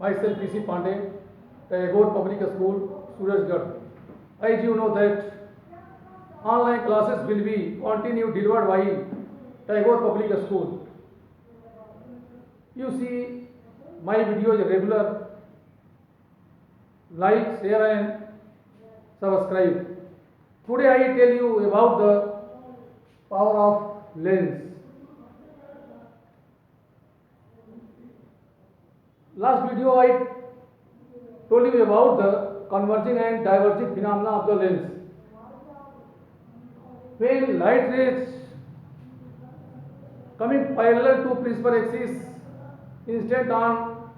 Myself PC Pandey, Tagore Public School, Surajgarh. As you know that online classes will be continued delivered by Tagore Public School. You see my videos regular, like, share and subscribe. Today I tell you about the power of lens. Last video I told you about the converging and diverging phenomena of the lens. When light rays coming parallel to principal axis incident on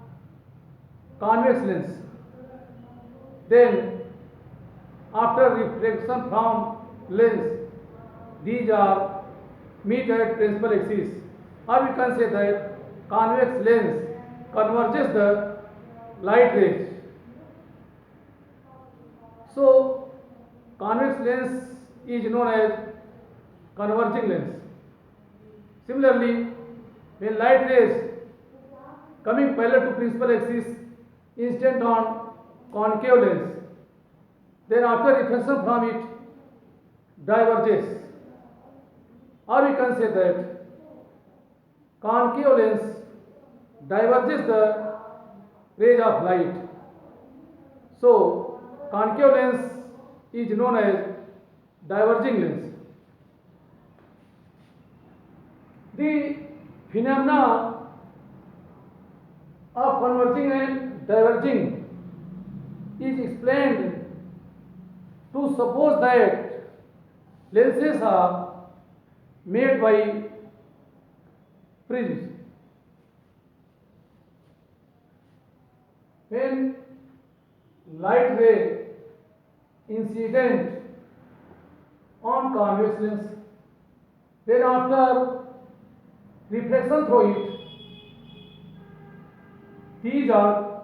convex lens, then after reflection from lens, these are meet at principal axis, or we can say that convex lens converges the light rays. So convex lens is known as converging lens. Similarly, when light rays coming parallel to principal axis incident on concave lens, then after reflection from it diverges, or we can say that concave lens diverges the rays of light. So concave lens is known as diverging lens. The phenomena of converging and diverging is explained to suppose that lenses are made by prisms. When light ray incident on convex lens, then after reflection through it, these are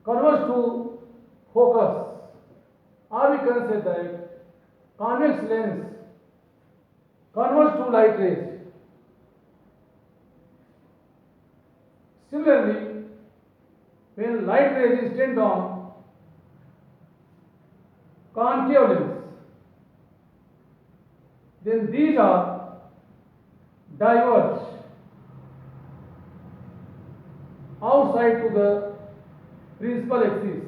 converge to focus, or we can say that convex lens converge to light rays. Similarly, when light rays incident on concave lens, then these are diverge outside to the principal axis.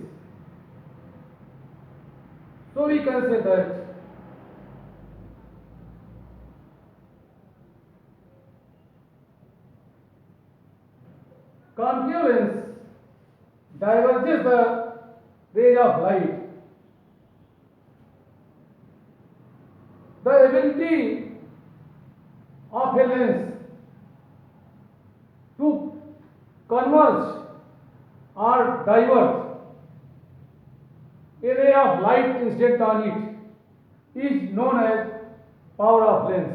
So we can say that concave lens diverges the rays of light. The ability of a lens to converge or diverge a ray of light incident on it is known as power of lens.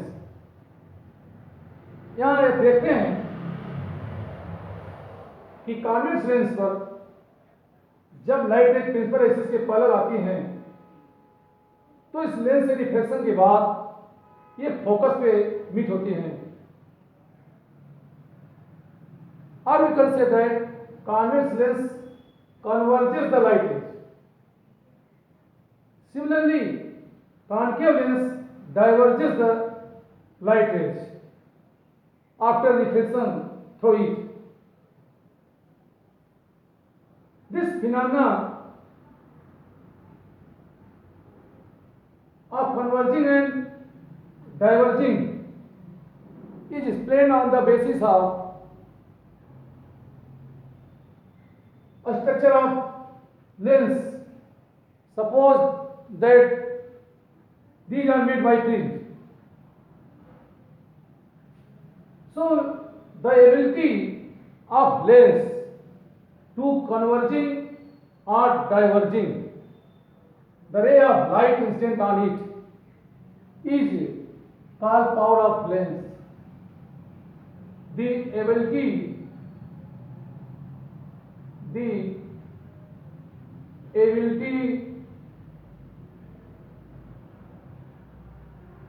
यहाँ ये देखते हैं कि convex lens पर जब light रे principal axis के parallel आती हैं, तो इस लेंस से रिफ्लेक्शन के बाद ये फोकस पे मीट होती हैं, और we can say that convex lens converges the light rays. Similarly, concave lens diverges the light rays after reflection through it. This phenomena of converging and diverging is explained on the basis of a structure of lens. Suppose that these are made by prisms. So the ability of lens to converging or diverging the ray of light incident on it is called power of lens. The ability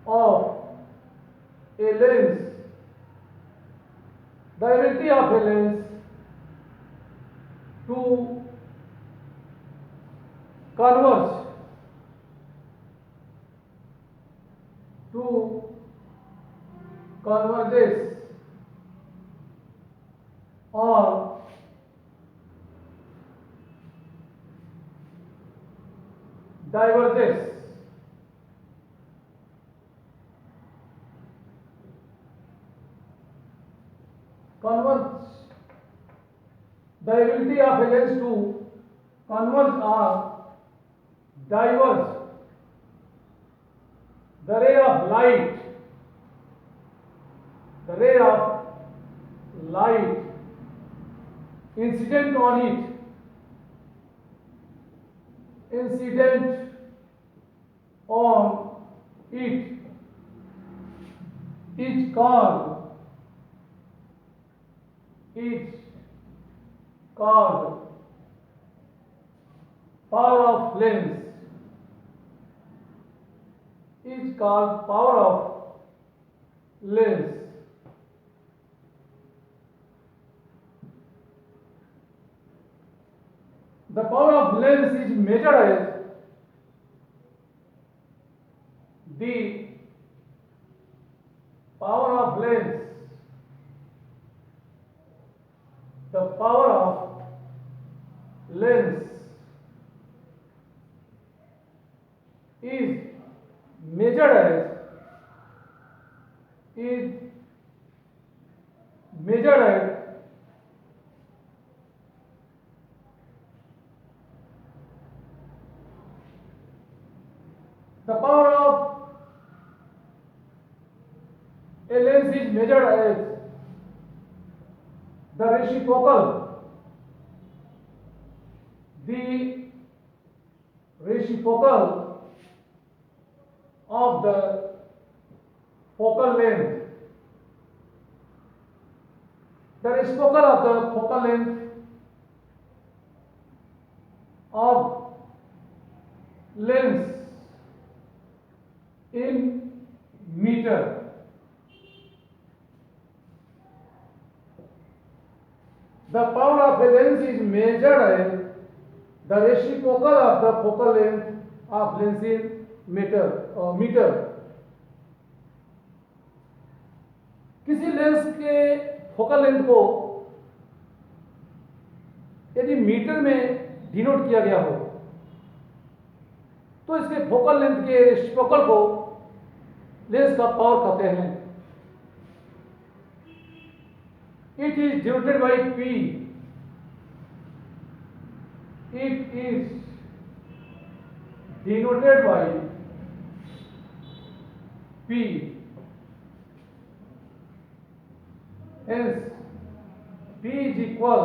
of a lens the ability of a lens to converge to converges or diverges. Converge, the ability of a lens to converge or diverge the ray of light, the ray of light incident on it, incident on it is called power of lens, is called power of lens. The power of lens is measured as the power of lens, the power of lens is measured as the power of a lens is measured as the reciprocal of the focal length. The reciprocal of the focal length of lens in meter. The power of a lens is measured as the reciprocal of the focal length of lens in meter. किसी lens के focal length को यदि metre में denote किया गया हो तो इसके फोकल लेंथ के रेसिप्रोकल को लेंस का पावर कहते हैं. It is denoted by P. It is denoted by P. Hence, P is equal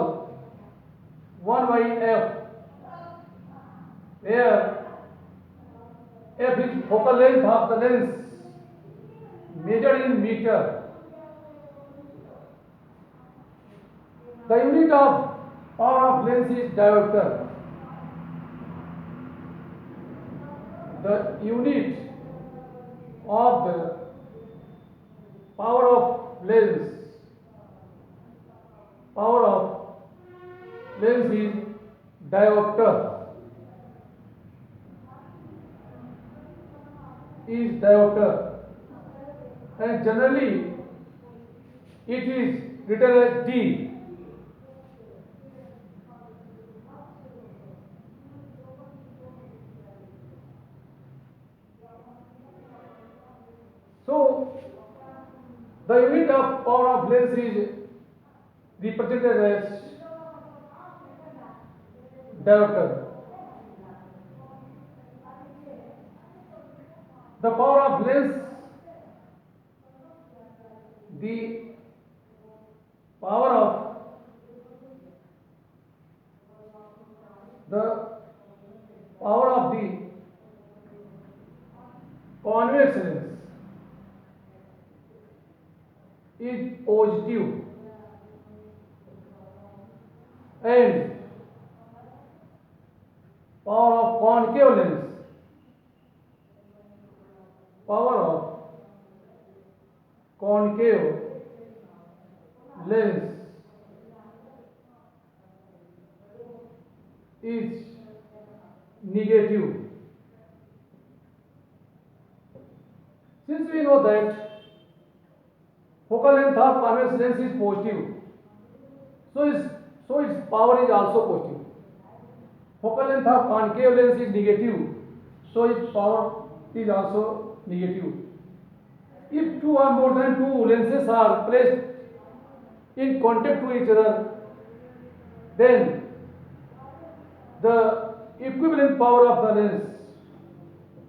1 by F, where F is focal length of the lens measured in meter. The unit of power of lens is diopter. The unit of the power of lens is diopter. And generally it is written as D. So the unit of power of lens is represented as diopter. The power of lens, the power of the convex lens is positive, and power of concave lens is negative. Since we know that focal length of convex lens is positive, so its power is also positive. Focal length of concave lens is negative, so its power is also negative. If two or more than two lenses are placed in contact to each other, then the equivalent power of the lens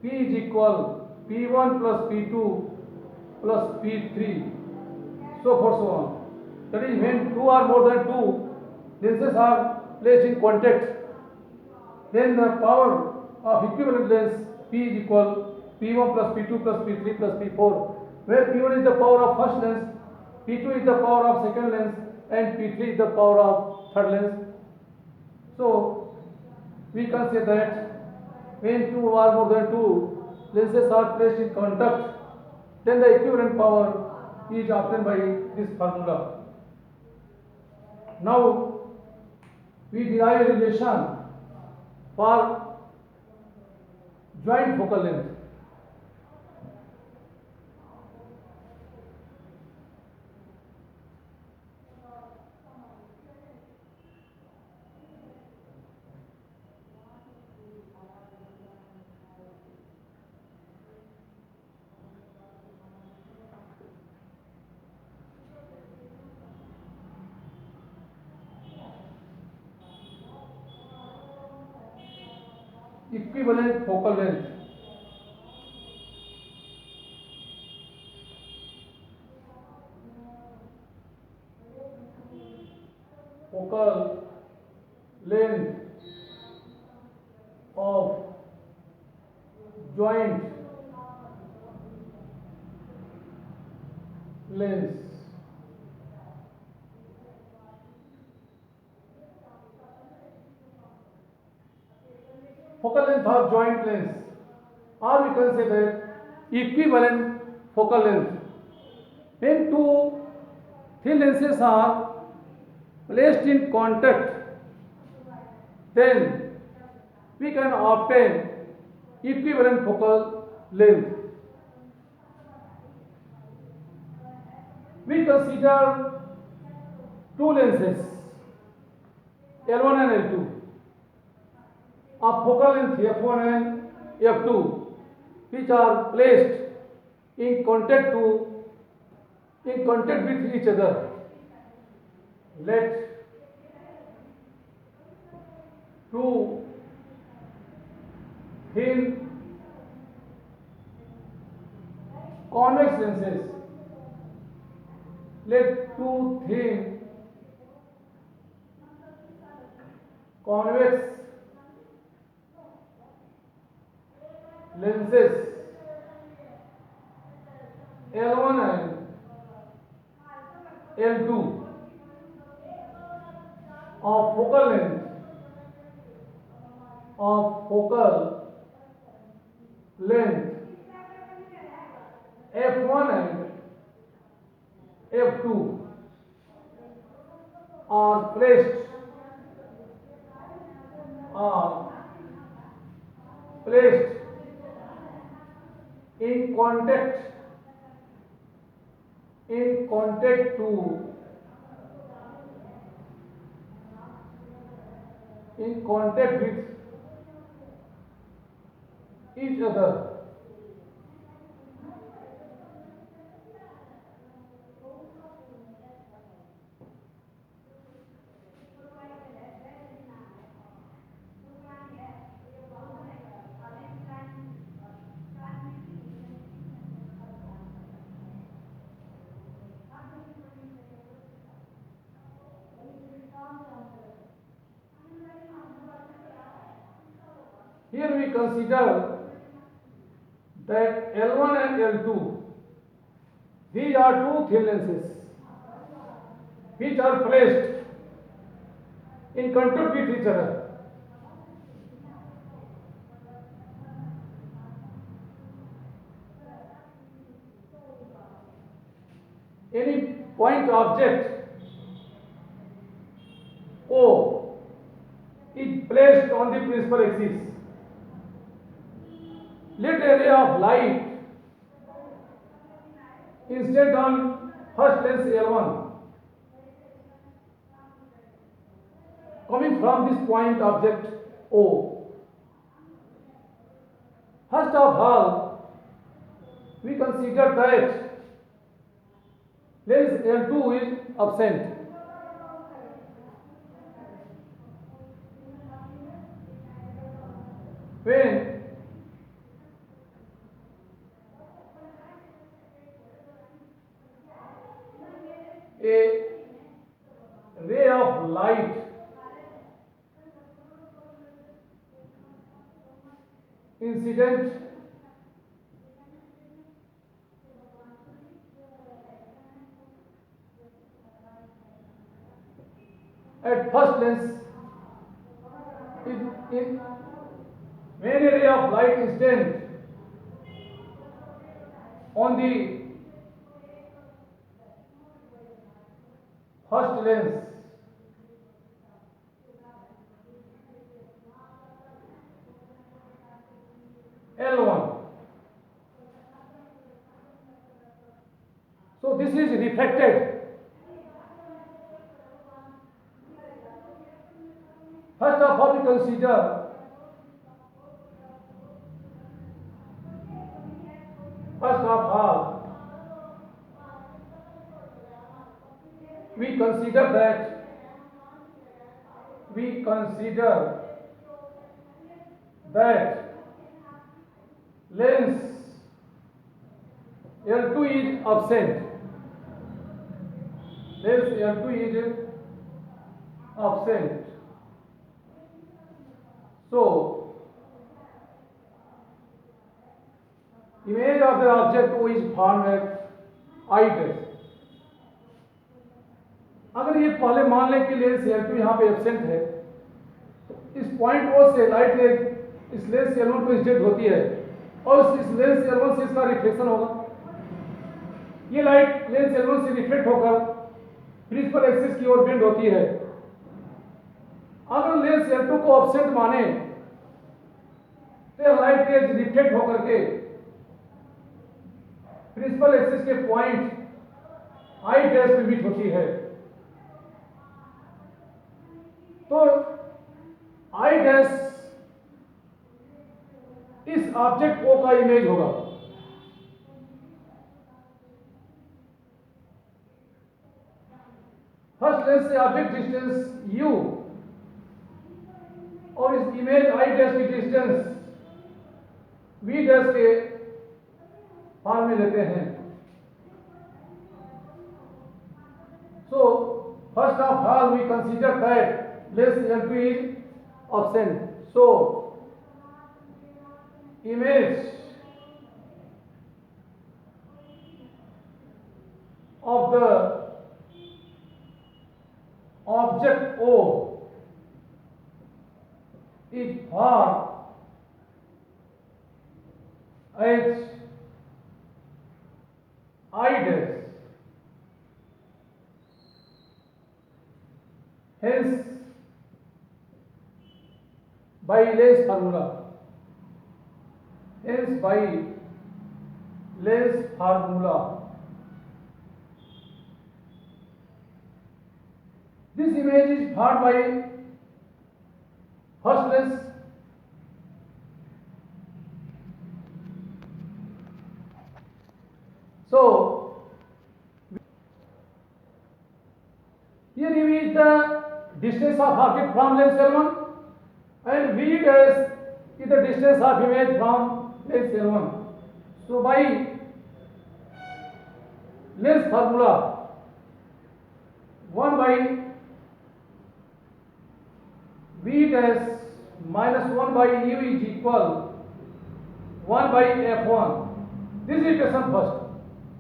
P is equal P1 plus P2 plus P3, so forth so on. That is, when two or more than two lenses are placed in contact, then the power of equivalent lens P is equal P1 plus P2 plus P3 plus P4, where P1 is the power of first lens, P2 is the power of second lens, and P3 is the power of third lens. So we can say that when two or more than two lenses are placed in contact, then the equivalent power is obtained by this formula. Now we derive a relation for joint focal length. Equivalent focal length. Focal length of joint lens. Focal length of joint lens, or we can say that equivalent focal length. When two thin lenses are placed in contact, then we can obtain equivalent focal length. We consider two lenses L1 and L2 of focal length f1 and f2, which are placed in contact with each other. Let two thin convex lenses, let two thin convex lenses L1 and L2 of focal length f1 and f2 are placed in contact with each other. Here we consider that L1 and L2, these are two thin lenses which are placed in contact with each other. Any point object placed on the principal axis. Let a ray of light incident on first lens L1 coming from this point object O. First of all, we consider that lens L2 is absent. When a ray of light incident at first lens in when a ray of light incident on the first lens L1. So this is refracted. First of all, we consider that lens L2 is absent. Lens L2 is absent. So image of the object O is formed at I dash. अगर ये पहले मान लें कि lens L2 यहाँ पे absent है, तो इस पॉइंट O से लाइट रे इस लेंस L1 को इंसिडेंट होती है और इस लेंस L1 से इसका रिफ्लेक्शन होगा। ये लाइट लेंस L1 से रिफ्लेक्ट होकर प्रिंसिपल एक्सिस की ओर बेंड होती है। अगर लेंस L2 को एब्सेंट माने तो लाइट रे रिफ्लेक्ट होकर के प्रिंसिपल एक्सिस के पॉइंट I डैश में मीट होती है। तो I डैश इस ऑब्जेक्ट O का इमेज होगा। फर्स्ट लेंस से ऑब्जेक्ट डिस्टेंस U और इस इमेज I डैश की डिस्टेंस V डैश के फॉर्म में लेते हैं। So first of all, we consider that lens L2 is absent. So image of the object O is formed as I dash. Hence, by Lens formula. Hence, by Lens formula, this image is formed by first lens. So, here is the distance of object from lens L1 and V dash is the distance of image from lens L1. So by lens formula, 1 by V dash minus 1 by U is equal 1 by F1. This is equation first.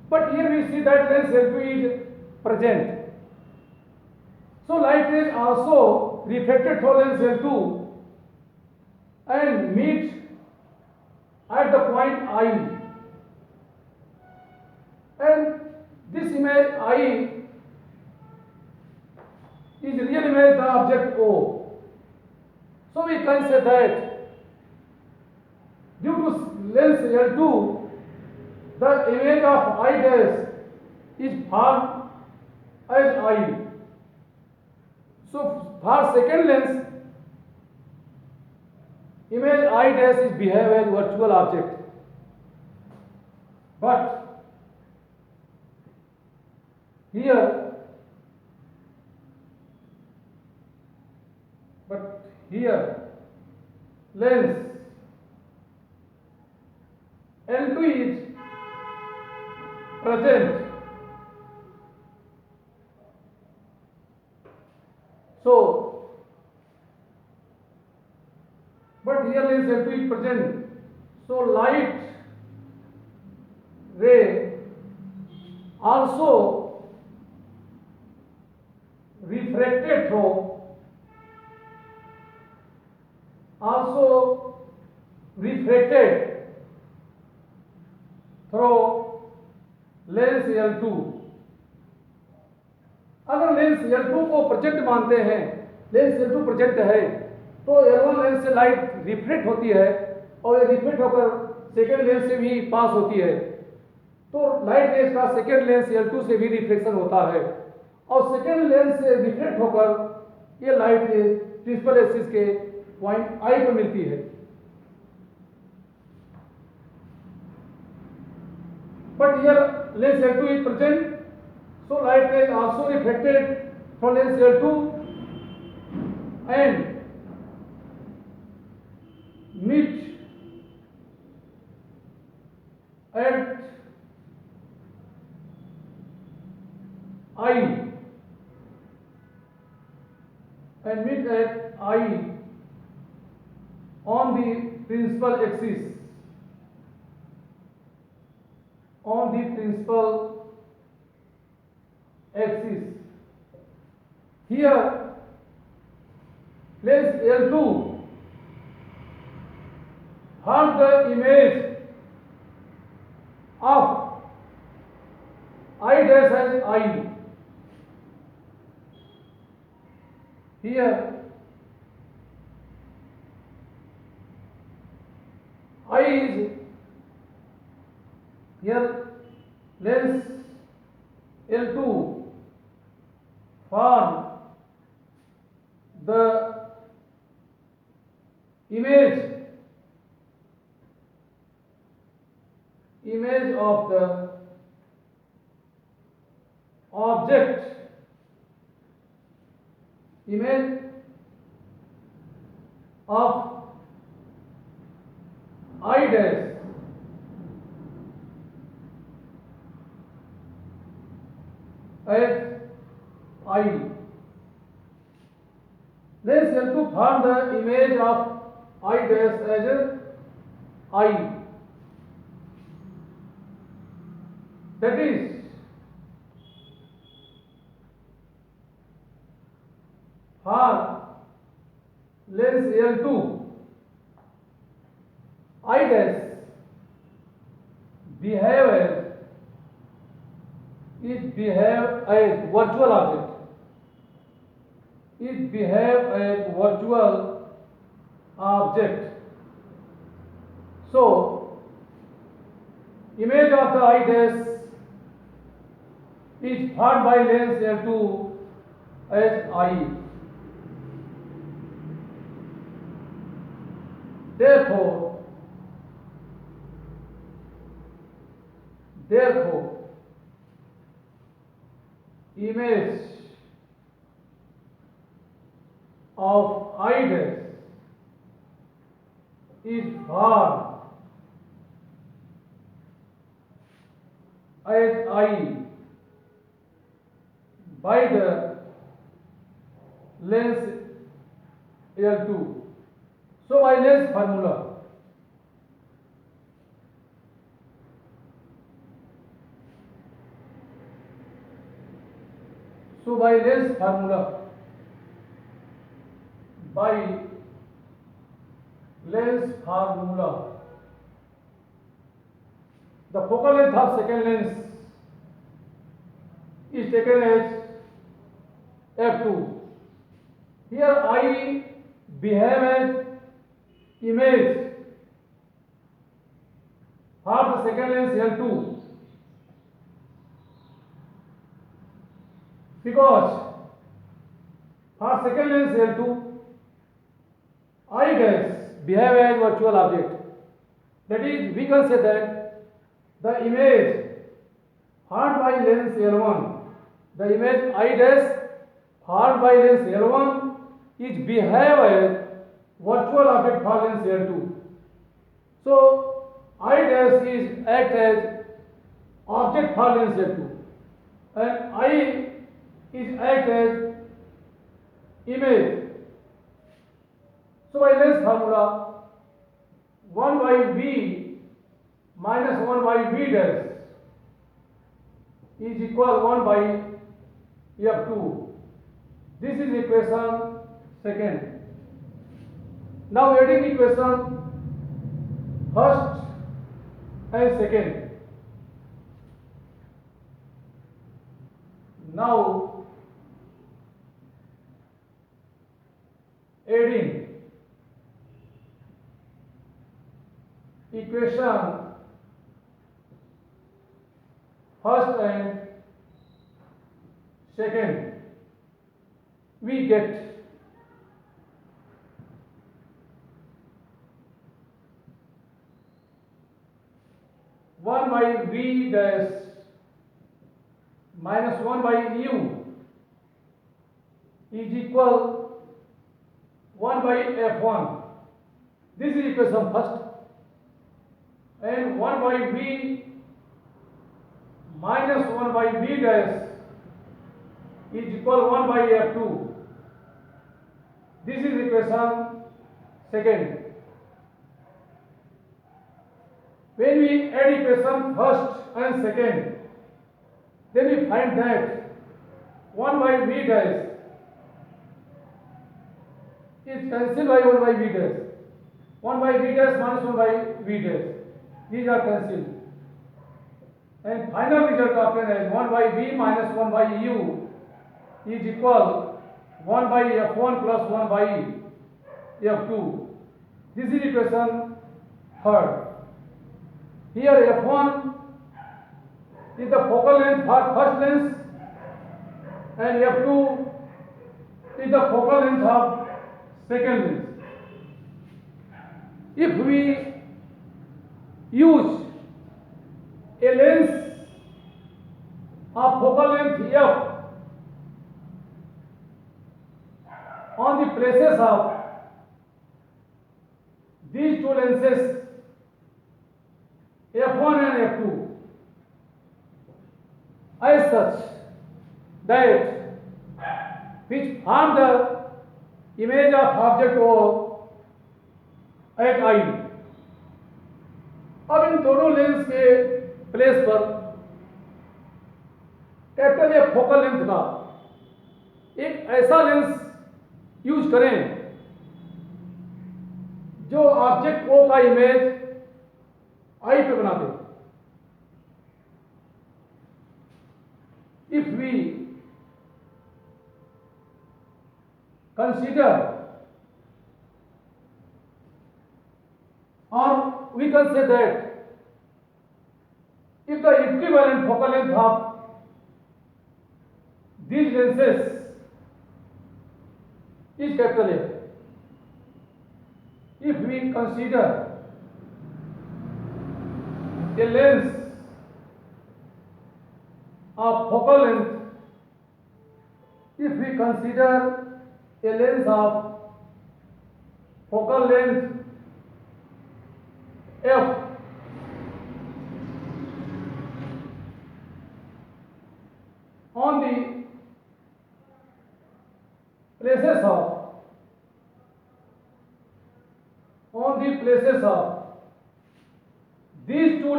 But here we see that lens L2 is present. So light rays also reflected through lens L2 and meet at the point I. And this image I is real image the object O. So we can say that due to lens L2, the image of I dash is formed as I. So for second lens, image I dash is behave as virtual object. But here lens L2 is present. So, but here lens L2 is present. So light ray also refracted through lens L2। अगर lens L2 को present मानते हैं, lens L2 present है, तो L1 lens से light reflect होती है और ये रिफ्लेक्ट होकर सेकेंड लेंस से भी पास होती है, तो लाइट रेज का सेकेंड लेंस L2 से भी रिफ्लेक्शन होता है और सेकेंड लेंस से रिफ्लेक्ट होकर ये लाइट रेज प्रिंसिपल एक्सिस के पॉइंट I पर मिलती है। But here lens L2 is present, so light ray also reflected from lens L2 and meet at I on the principal axis. Here lens L2 forms the image of I dash as I. Here I is here lens L2 form the image of the object, image of I dash as I. Lens L2 form the image of I dash as I. That is, for lens L2, I dash behave as virtual object. It behave as virtual object. So, image of the I dash is formed by lens L2 as I. Therefore, image of I dash is formed as I by the lens L2. So by lens formula, the focal length of second lens is taken as f2. Here I behave as image for the second lens L2, because for second lens L2 I dash behave as virtual object. That is, we can say that the image formed by lens L1, the image I dash formed by lens L1 is behave as virtual object for lens L2. So I dash is act as object for lens L2 and I is act as image. So by lens formula 1 by V minus 1 by V dash is equal 1 by F2. This is equation second. Now adding equation first and second. Now adding equation first and second, we get one by V dash minus 1 by U is equal 1 by F1. This is equation first. And 1 by V minus 1 by V dash is equal 1 by F2. This is equation second. When we add equation first and second, then we find that 1 by V dash is cancelled by 1 by V dash. 1 by V dash minus 1 by V dash. These are cancelled. And final result obtained as 1 by V minus 1 by U is equal 1 by F1 plus 1 by F2. This is equation third. Here F1 is the focal length for first lens and F2 is the focal length of second lens. If we use a lens of focal length F on the places of these two lenses F1 and F2 as such that which form the image of object O at I. अब इन दोनों lens के place पर capital F focal length का एक ऐसा lens use करें जो object O का इमेज आई पे बना दे. If we consider or we can say that if the equivalent focal length of these lenses is capital F, if we consider a lens of focal length, if we consider a lens of focal length F on the places of these two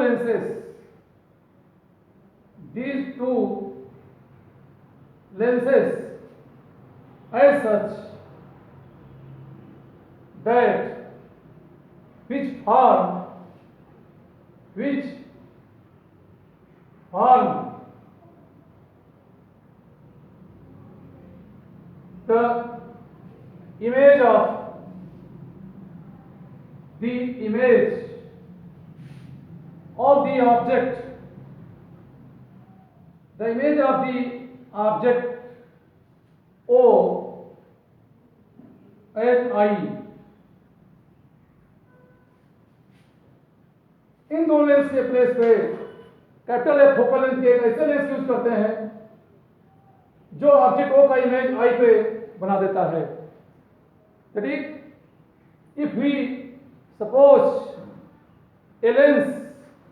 lenses as such that which form the image of the image of the object, the image of the object O as I, इन दो lens के place पे capital F focal length के एक ऐसे lens use करते हैं जो object O का इमेज आई पे बना देता है। ठीक, if we suppose a lens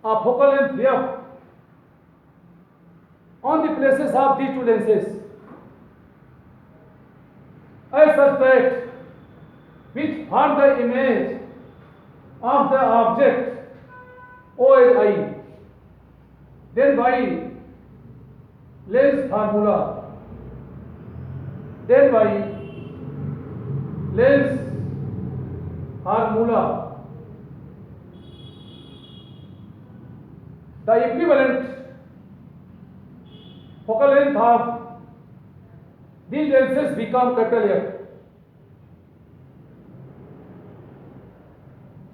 of focal length F on the places of these two lenses as such that which form the image of the object O as I, then by lens formula, the equivalent focal length of these lenses become capital F.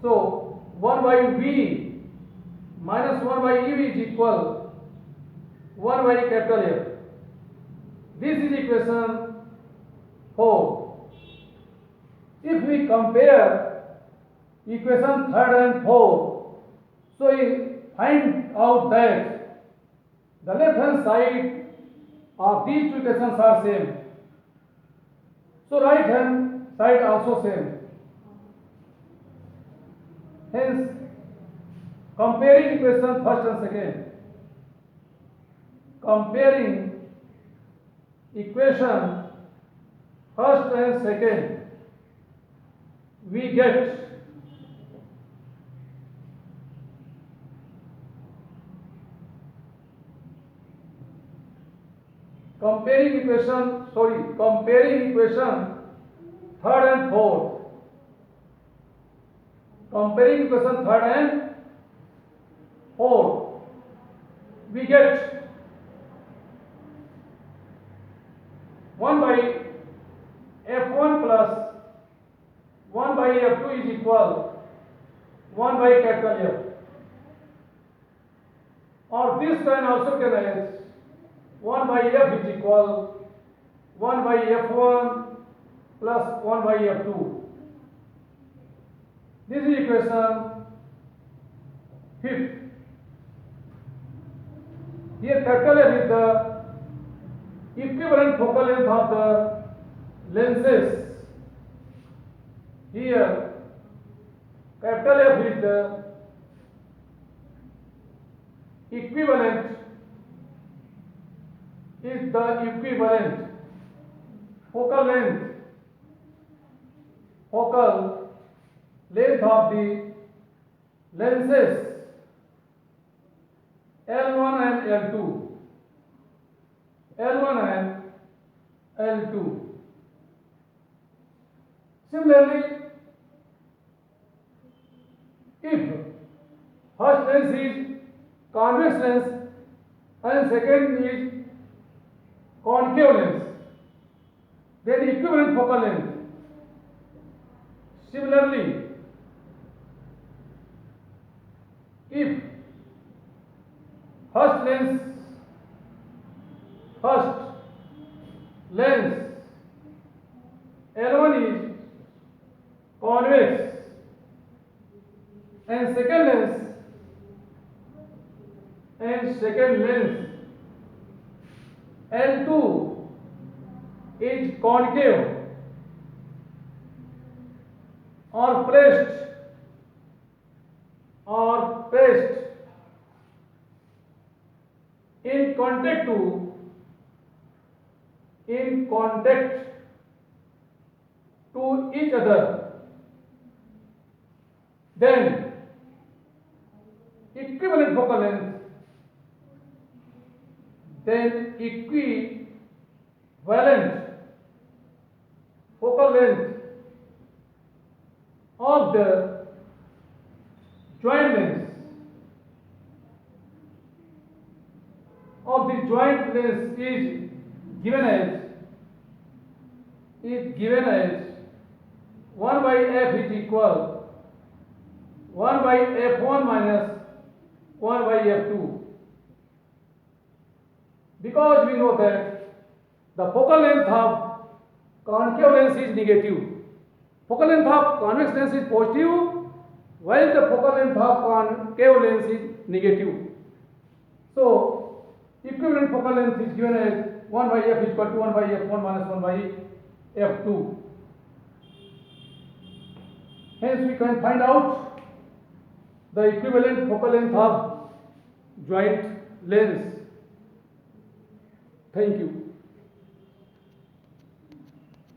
So 1 by V minus 1 by EV is equal 1 by capital F. This is equation 4. If we compare equation 3rd and 4th, so we find out that the left hand side of these two equations are same. So right hand side also same. Hence, comparing equation first and second, comparing equation first and second, we get comparing equation third and fourth, comparing equation third and fourth, we get 1 by f1 plus 1 by f2 is equal 1 by capital F, or this can also can as 1 by f is equal 1 by f1 plus 1 by f2. This is equation 5th. Here capital F is the equivalent focal length of the lenses. Here capital F is the equivalent focal length of the lenses L1 and L2. Similarly, if first lens is convex lens and second is concave lens, then equivalent focal length. Similarly, if first lens L1 is convex and second lens L2 is concave or placed in contact to each other, then equivalent focal length, focal length of the joint lens is given as 1 by f is equal 1 by f1 minus 1 by f2, because we know that the focal length of concave lens is negative. Focal length of convex lens is positive, while the focal length of concave lens is negative. So equivalent focal length is given as 1 by f is equal to 1 by f1 minus 1 by f2. Hence we can find out the equivalent focal length of joint lens. Thank you.